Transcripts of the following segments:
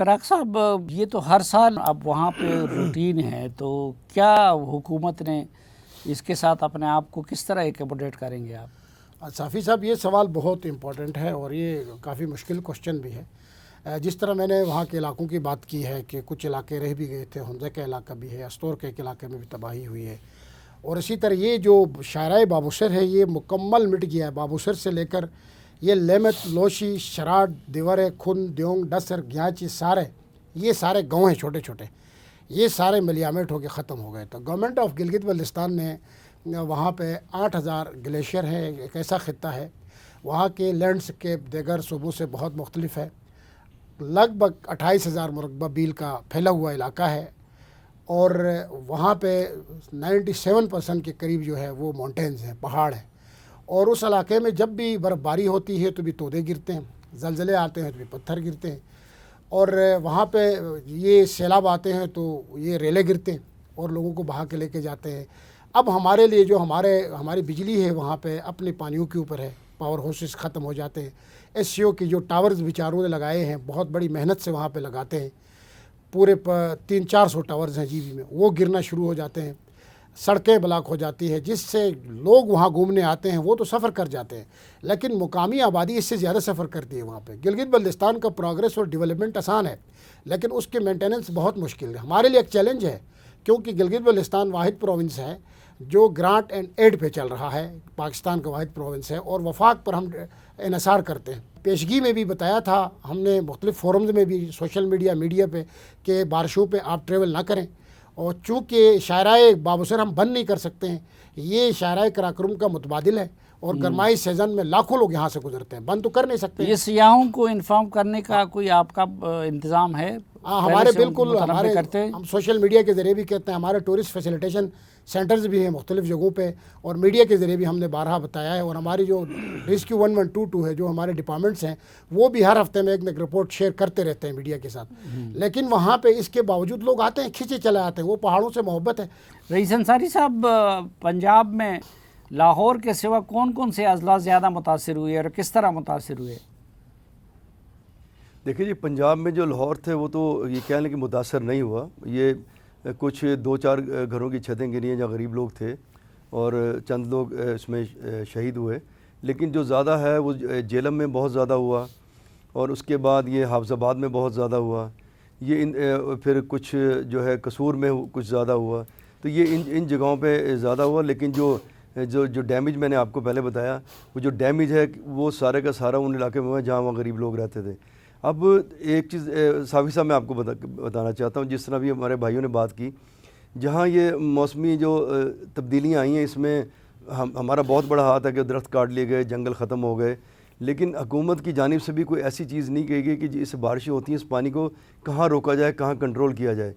فراق صاحب، یہ تو ہر سال اب وہاں پہ روٹین ہے، تو کیا حکومت نے اس کے ساتھ اپنے آپ کو کس طرح ایکوموڈیٹ کریں گے آپ؟ صافی صاحب، یہ سوال بہت امپورٹنٹ ہے اور یہ کافی مشکل کوشچن بھی ہے۔ جس طرح میں نے وہاں کے علاقوں کی بات کی ہے کہ کچھ علاقے رہ بھی گئے تھے، حمزہ کا علاقہ بھی ہے، استور کے ایک علاقے میں بھی تباہی ہوئی ہے، اور اسی طرح یہ جو شاہراہ بابوسر ہے یہ مکمل مٹ گیا ہے۔ بابوسر سے لے کر یہ لیمت، لوشی، شراٹ، دیورے، کھن، دیونگ، ڈسر، گیانچی، یہ سارے گاؤں ہیں چھوٹے چھوٹے، یہ سارے ملیامٹ ہو کے ختم ہو گئے۔ تو گورنمنٹ آف گلگت بلتستان نے وہاں پہ 8000 گلیشیئر ہے، ایک ایسا خطہ ہے، وہاں کے لینڈسکیپ دیگر صوبوں سے بہت مختلف ہے، لگ بھگ 28,000 مربع میل کا پھیلا ہوا علاقہ ہے، اور وہاں پہ 97% کے قریب جو ہے وہ ماؤنٹینز ہیں، پہاڑ ہیں، اور اس علاقے میں جب بھی برف باری ہوتی ہے تو بھی تودے گرتے ہیں، زلزلے آتے ہیں تو بھی پتھر گرتے ہیں، اور وہاں پہ یہ سیلاب آتے ہیں تو یہ ریلیں گرتے ہیں اور لوگوں کو بہا کے لے کے جاتے ہیں۔ اب ہمارے لیے جو ہماری بجلی ہے وہاں پہ اپنے پانیوں کے اوپر ہے، پاور ہاؤسز ختم ہو جاتے ہیں۔ ایس سی او کی جو ٹاورز بیچاروں نے لگائے ہیں، بہت بڑی محنت سے وہاں پہ لگاتے ہیں، پورے 300-400 ٹاورز ہیں جی بی میں، وہ گرنا شروع ہو جاتے ہیں، سڑکیں بلاک ہو جاتی ہے، جس سے لوگ وہاں گھومنے آتے ہیں وہ تو سفر کر جاتے ہیں، لیکن مقامی آبادی اس سے زیادہ سفر کرتی ہے وہاں پہ۔ گلگت بلتستان کا پروگریس اور ڈیولپمنٹ آسان ہے، لیکن اس کے مینٹیننس بہت مشکل ہے، ہمارے لیے ایک چیلنج ہے، کیونکہ گلگت بلتستان واحد پروونس ہے جو گرانٹ اینڈ ایڈ پہ چل رہا ہے، پاکستان کا واحد پروونس ہے، اور وفاق پر ہم انحصار کرتے ہیں۔ پیشگی میں بھی بتایا تھا ہم نے، مختلف فورمز میں بھی، سوشل میڈیا پہ، کہ بارشوں پہ آپ ٹریول نہ کریں، اور چونکہ شاہراہ بابوسر ہم بند نہیں کر سکتے ہیں، یہ شاہراہ قراقرم کا متبادل ہے، اور گرمائی سیزن میں لاکھوں لوگ یہاں سے گزرتے ہیں، بند تو کر نہیں سکتے۔ یہ سیاحوں کو انفارم کرنے کا کوئی آپ کا انتظام ہے؟ ہمارے بالکل، ہم سوشل میڈیا کے ذریعے بھی کہتے ہیں، ہمارے ٹورسٹ فیسیلیٹیشن سینٹرز بھی ہیں مختلف جگہوں پہ، اور میڈیا کے ذریعے بھی ہم نے بارہا بتایا ہے، اور ہماری جو ریسکیو 1122 ہے، جو ہمارے ڈپارٹمنٹس ہیں، وہ بھی ہر ہفتے میں ایک رپورٹ شیئر کرتے رہتے ہیں میڈیا کے ساتھ، لیکن وہاں پہ اس کے باوجود لوگ آتے ہیں، کھینچے چلے آتے ہیں، وہ پہاڑوں سے محبت ہے۔ رئیس انصاری صاحب، پنجاب میں لاہور کے سوا کون کون سے اضلاع زیادہ متاثر ہوئے اور کس طرح متاثر ہوئے؟ دیکھیے جی، پنجاب میں جو لاہور تھے وہ تو یہ کہہ لیں کہ متاثر نہیں ہوا، یہ کچھ 2-4 گھروں کی چھتیں گری ہیں جہاں غریب لوگ تھے، اور چند لوگ اس میں شہید ہوئے، لیکن جو زیادہ ہے وہ جیلم میں بہت زیادہ ہوا، اور اس کے بعد یہ حافظ آباد میں بہت زیادہ ہوا، یہ پھر کچھ جو ہے قصور میں کچھ زیادہ ہوا، تو یہ ان جگہوں پہ زیادہ ہوا، لیکن جو ڈیمیج میں نے آپ کو پہلے بتایا، وہ جو ڈیمیج ہے وہ سارے کا سارا ان علاقے میں ہوا جہاں وہاں غریب لوگ رہتے تھے۔ اب ایک چیز صافی صاحب میں آپ کو بتانا چاہتا ہوں، جس طرح بھی ہمارے بھائیوں نے بات کی، جہاں یہ موسمی جو تبدیلیاں آئی ہیں، اس میں ہمارا بہت بڑا ہاتھ ہے کہ درخت کاٹ لیے گئے، جنگل ختم ہو گئے، لیکن حکومت کی جانب سے بھی کوئی ایسی چیز نہیں کہی گئی کہ جس بارشیں ہوتی ہیں اس پانی کو کہاں روکا جائے، کہاں کنٹرول کیا جائے۔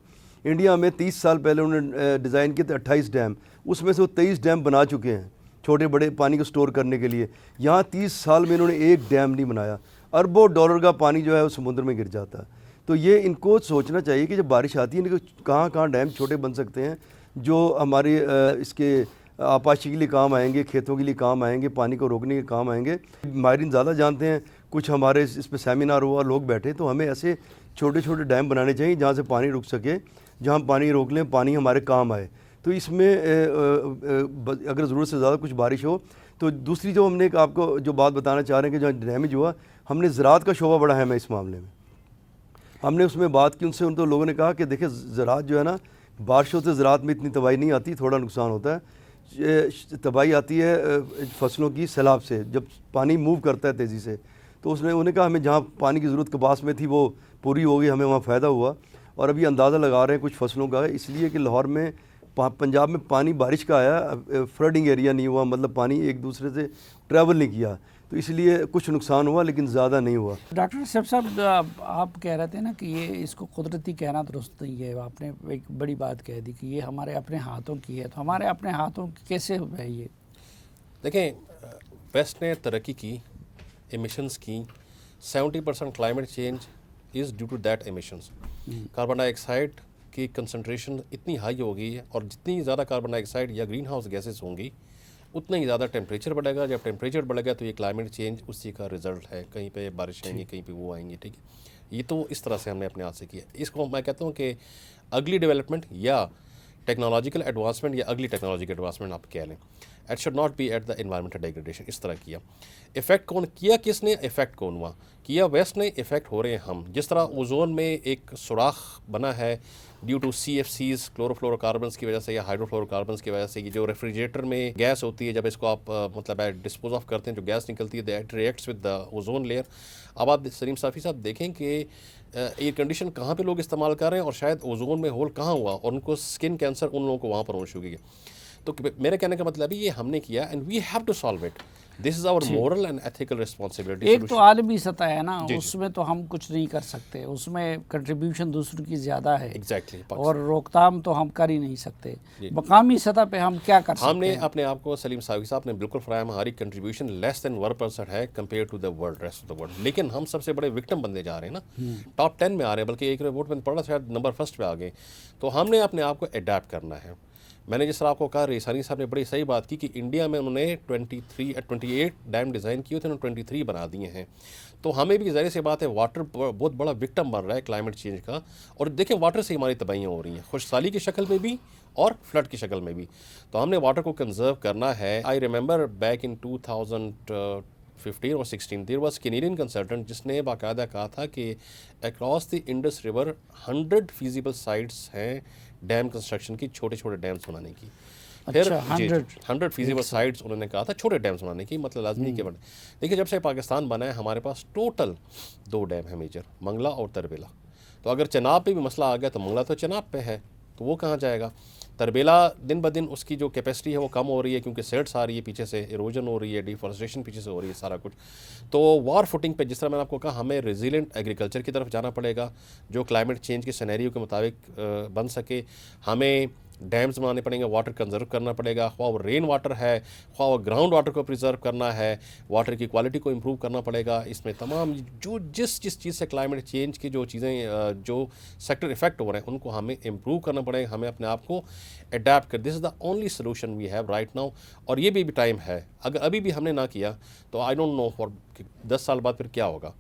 انڈیا میں 30 سال پہلے انہوں نے ڈیزائن کیے تھے 28 ڈیم، اس میں سے وہ 23 ڈیم بنا چکے ہیں چھوٹے بڑے پانی کو سٹور کرنے کے لیے۔ یہاں 30 سال میں انہوں نے ایک ڈیم نہیں بنایا، اربوں ڈالر کا پانی جو ہے وہ سمندر میں گر جاتا ہے۔ تو یہ ان کو سوچنا چاہیے کہ جب بارش آتی ہے کہاں کہاں ڈیم چھوٹے بن سکتے ہیں جو ہماری اس کے آبپاشی کے لیے کام آئیں گے، کھیتوں کے لیے کام آئیں گے، پانی کو روکنے کے کام آئیں گے۔ ماہرین زیادہ جانتے ہیں، کچھ ہمارے اس پہ سیمینار ہوا، لوگ بیٹھے، تو ہمیں ایسے چھوٹے چھوٹے ڈیم بنانے چاہیے جہاں سے پانی رک سکے، جہاں پانی روک لیں، پانی ہمارے کام آئے۔ تو اس میں اگر ضرورت سے زیادہ کچھ بارش ہو تو دوسری جو ہم نے آپ کو جو بات بتانا چاہ رہے ہیں کہ جہاں ڈیمیج ہوا، ہم نے زراعت کا شعبہ بڑا اہم ہے اس معاملے میں، ہم نے اس میں بات کی ان تو لوگوں نے کہا کہ دیکھیں زراعت جو ہے نا، بارشوں سے زراعت میں اتنی تباہی نہیں آتی، تھوڑا نقصان ہوتا ہے، تباہی آتی ہے فصلوں کی سیلاب سے، جب پانی موو کرتا ہے تیزی سے۔ تو انہوں نے کہا ہمیں جہاں پانی کی ضرورت کپاس میں تھی وہ پوری ہو گئی، ہمیں وہاں فائدہ ہوا، اور ابھی اندازہ لگا رہے ہیں کچھ فصلوں کا، اس لیے کہ لاہور میں پنجاب میں پانی بارش کا آیا، فلڈنگ ایریا نہیں ہوا، مطلب پانی ایک دوسرے سے ٹریول نہیں کیا، تو اس لیے کچھ نقصان ہوا لیکن زیادہ نہیں ہوا۔ ڈاکٹر اسرف صاحب، آپ کہہ رہے تھے نا کہ یہ اس کو قدرتی کہنا درست نہیں ہے، آپ نے ایک بڑی بات کہہ دی کہ یہ ہمارے اپنے ہاتھوں کی ہے، تو ہمارے اپنے ہاتھوں کی کیسے ہے یہ؟ دیکھیں، ویسٹ نے ترقی کی، ایمیشنز کی، 70% climate change is due to that emissions. Carbon ڈائی آکسائڈ کی کنسنٹریشن اتنی ہائی ہو گئی ہے، اور جتنی زیادہ کاربن ڈائی آکسائڈ یا گرین ہاؤس گیسز ہوں گی اتنا ہی زیادہ ٹیمپریچر بڑھے گا، جب ٹیمپریچر بڑھے گا تو یہ کلائمیٹ چینج اسی کا رزلٹ ہے، کہیں پہ بارش آئیں گی، کہیں پہ وہ آئیں گی، ٹھیک ہے۔ یہ تو اس طرح سے ہم نے اپنے ہاتھ سے کیا. اس کو میں کہتا ہوں کہ اگلی ڈیولپمنٹ یا ٹیکنالوجیکل ایڈوانسمنٹ یا اگلی ٹیکنالوجیکل ایڈوانسمنٹ آپ کہہ لیں, it should not be at the environmental degradation. اس طرح کیا. افیکٹ کون کیا, کس نے افیکٹ کون ہوا, کیا ویسٹ نے, افیکٹ ہو رہے ہیں ہم. جس طرح اوزون میں ایک سوراخ بنا ہے due to C F Cs, chlorofluorocarbons کی وجہ سے یا ہائیڈرو فلورو کاربنس کی وجہ سے. یہ جو ریفریجریٹر میں گیس ہوتی ہے, جب اس کو آپ مطلب ڈسپوز آف کرتے ہیں, جو گیس نکلتی ہے that reacts with the ozone layer. اب آپ سلیم صافی صاحب دیکھیں کہ ایئر کنڈیشن کہاں پہ لوگ استعمال کر رہے ہیں اور شاید اوزون میں ہول کہاں ہوا اور ان کو اسکن کینسر ان لوگوں کو وہاں پر ہونا شروع کیا. تو میرے کہنے کا مطلب یہ ہم نے کیا and we have to solve it. This is our moral and ethical responsibility. ایک تو عالمی سطح ہے نا, اس میں تو ہم کچھ نہیں کر سکتے, اس میں کنٹریبیوشن دوسروں کی زیادہ ہے ایگزیکٹلی, اور روک تھام تو ہم کر ہی نہیں سکتے. مقامی سطح پہ ہم کیا کر سکتے ہیں؟ ہم نے اپنے آپ کو, سلیم صافی صاحب نے بالکل فراہم, ہماری کنٹریبیوشن لیس دین 1% ہے compare to the world, rest of the world. لیکن ہم سب سے بڑے وکٹم بنتے جا رہے ہیں نا, ٹاپ 10 میں آ رہے ہیں, بلکہ ایک رپورٹ میں پڑھا شاید نمبر 1 پہ آ گئے. تو ہم نے اپنے آپ کو اڈیپٹ کرنا ہے. میں نے جس طرح آپ کو کہا, ریسانی صاحب نے بڑی صحیح بات کی کہ انڈیا میں انہوں نے 28 ڈیم ڈیزائن کیے تھے, انہوں نے 23 بنا دیے ہیں. تو ہمیں بھی ظاہر سی بات ہے, واٹر بہت بڑا وکٹم بن رہا ہے کلائمیٹ چینج کا. اور دیکھیں واٹر سے ہماری تباہیاں ہو رہی ہیں, خشک سالی کی شکل میں بھی اور فلڈ کی شکل میں بھی. تو ہم نے واٹر کو کنزرو کرنا ہے. آئی ریممبر بیک ان 2015 اور 16 دیر واز کینیڈین کنسلٹنٹ جس نے باقاعدہ کہا تھا کہ across the Indus river 100 feasible sites ہیں ڈیم کنسٹرکشن کی, چھوٹے چھوٹے ڈیمس بنانے کی. پھر 100 فیزیبل سائٹس انہوں نے کہا تھا چھوٹے ڈیمس بنانے کی, مطلب لازمی کہ بنے. دیکھیے جب سے پاکستان بنا ہے ہمارے پاس ٹوٹل 2 ڈیم ہیں میجر, منگلا اور تربیلا. تو اگر چناب پہ بھی مسئلہ آ گیا تو منگلا تو چناب پہ ہے, تو وہ کہاں جائے گا. تربیلا دن بدن اس کی جو کیپیسٹی ہے وہ کم ہو رہی ہے کیونکہ سیلٹس آ رہی ہے پیچھے سے, ایروجن ہو رہی ہے, ڈیفارسٹریشن پیچھے سے ہو رہی ہے, سارا کچھ. تو وار فوٹنگ پہ جس طرح میں نے آپ کو کہا, ہمیں ریزیلینٹ ایگریکلچر کی طرف جانا پڑے گا جو کلائمیٹ چینج کے سینیریو کے مطابق بن سکے. ہمیں ڈیمز بنانے پڑیں گے, واٹر کنزرو کرنا پڑے گا, خواہ وہ رین واٹر ہے, خواہ وہ گراؤنڈ واٹر کو پریزرو کرنا ہے, واٹر کی کوالٹی کو امپروو کرنا پڑے گا. اس میں تمام جو جس چیز سے کلائمیٹ چینج کی جو چیزیں جو سیکٹر افیکٹ ہو رہے ہیں ان کو ہمیں امپروو کرنا پڑے گا, ہمیں اپنے آپ کو اڈیپٹ کر. This is the only solution we have right now. اور یہ بھی ٹائم ہے, اگر ابھی بھی ہم نے نہ کیا تو آئی ڈونٹ نو فار 10 سال بعد پھر کیا ہوگا.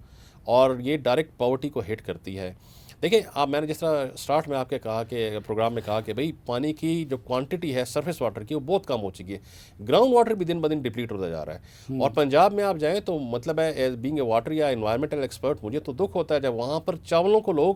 اور یہ ڈائریکٹ پاورٹی کو ہٹ کرتی ہے. دیکھیں آپ, میں نے جس طرح اسٹارٹ میں آپ کے کہا کہ پروگرام میں کہا کہ بھئی پانی کی جو کوانٹٹی ہے سرفیس واٹر کی وہ بہت کم ہو چکی ہے, گراؤنڈ واٹر بھی دن بدن ڈپلیٹ ہوتا جا رہا ہے. اور پنجاب میں آپ جائیں تو مطلب ہے ایز بینگ اے واٹر یا انوائرمنٹل ایکسپرٹ مجھے تو دکھ ہوتا ہے جب وہاں پر چاولوں کو لوگ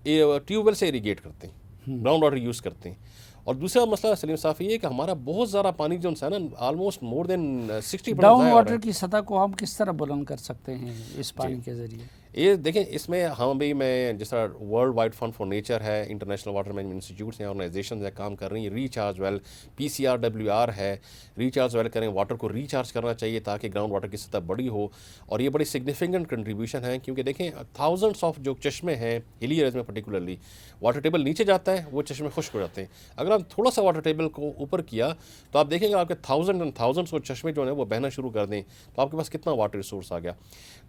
ٹیوب ویل سے اریگیٹ کرتے ہیں, گراؤنڈ واٹر یوز کرتے ہیں. اور دوسرا مسئلہ سلیم صافی یہ ہے کہ ہمارا بہت زیادہ پانی جو ہے نا آلموسٹ مور دین 60% ڈاؤن واٹر کی سطح کو ہم کس طرح بلند کر سکتے ہیں اس پانی کے ذریعے؟ یہ دیکھیں اس میں ہم بھی, میں جس طرح World Wide Fund for Nature ہے, انٹرنیشنل واٹر مینجمنٹ انسٹیٹیوٹس ہیں, آرگنائزیشنز ہیں کام کر رہی ہیں. ریچارج ویل PCRWR ہے, ریچارج ویل کریں, واٹر کو ریچارج کرنا چاہیے تاکہ گراؤنڈ واٹر کی سطح بڑی ہو. اور یہ بڑی سگنیفیکنٹ کنٹریبیوشن ہے کیونکہ دیکھیں تھاؤزنڈس آف جو چشمے ہیں ہلی ایریاز میں پرٹیکولرلی, واٹر ٹیبل نیچے جاتا ہے وہ چشمے خشک ہو جاتے ہیں. اگر ہم تھوڑا سا واٹر ٹیبل کو اوپر کیا تو آپ دیکھیں گے آپ کے تھاؤزنڈس وہ چشمے جو ہیں وہ بہنا شروع کر دیں تو آپ کے پاس کتنا واٹر ریسورس آ گیا.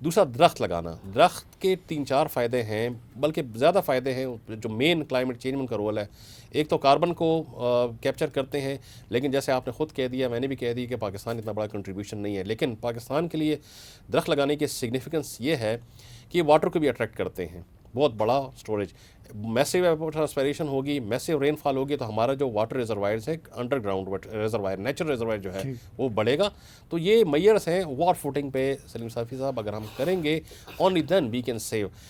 دوسرا درخت لگانا, درخت کے 3-4 فائدے ہیں, بلکہ زیادہ فائدے ہیں جو مین کلائمیٹ چینج میں ان کا رول ہے. ایک تو کاربن کو کیپچر کرتے ہیں, لیکن جیسے آپ نے خود کہہ دیا, میں نے بھی کہہ دی کہ پاکستان اتنا بڑا کنٹریبیوشن نہیں ہے, لیکن پاکستان کے لیے درخت لگانے کی سگنیفیکنس یہ ہے کہ یہ واٹر کو بھی اٹریکٹ کرتے ہیں. بہت بڑا سٹوریج, میسیو ایوپوٹرانسپیریشن ہوگی, میسیو رین فال ہوگی تو ہمارا جو واٹر ریزروائرز ہے under ground reservoir, natural reservoir جو ہے وہ بڑھے گا. تو یہ میئرس ہیں وار فوٹنگ پہ سلیم صافی صاحب, اگر ہم کریں گے only then we can save.